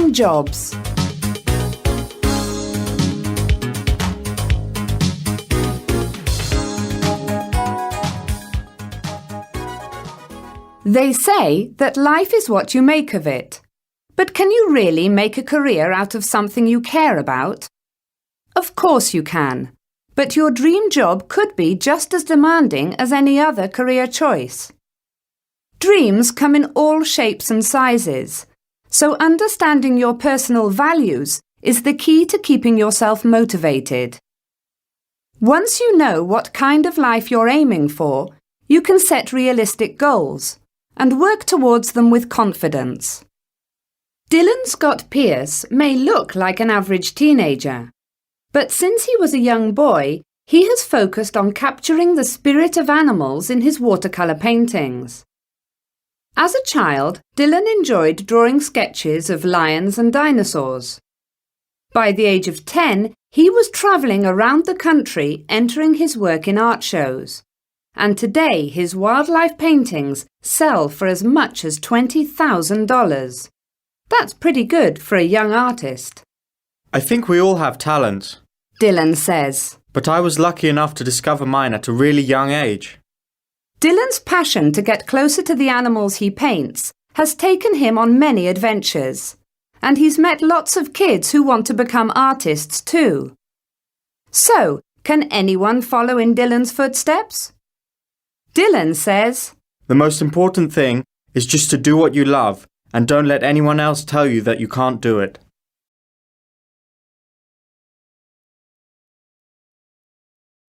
dream jobs. They say that life is what you make of it. But can you really make a career out of something you care about? Of course you can. But your dream job could be just as demanding as any other career choice. Dreams come in all shapes and sizes, so understanding your personal values is the key to keeping yourself motivated. Once you know what kind of life you're aiming for, you can set realistic goals and work towards them with confidence. Dylan Scott Pierce may look like an average teenager, but since he was a young boy, he has focused on capturing the spirit of animals in his watercolour paintings. As a child, Dylan enjoyed drawing sketches of lions and dinosaurs. By the age of 10, he was travelling around the country entering his work in art shows. And today his wildlife paintings sell for as much as $20,000. That's pretty good for a young artist. I think we all have talent, Dylan says. But I was lucky enough to discover mine at a really young age. Dylan's passion to get closer to the animals he paints has taken him on many adventures, and he's met lots of kids who want to become artists too. So, can anyone follow in Dylan's footsteps? Dylan says, The most important thing is just to do what you love and don't let anyone else tell you that you can't do it.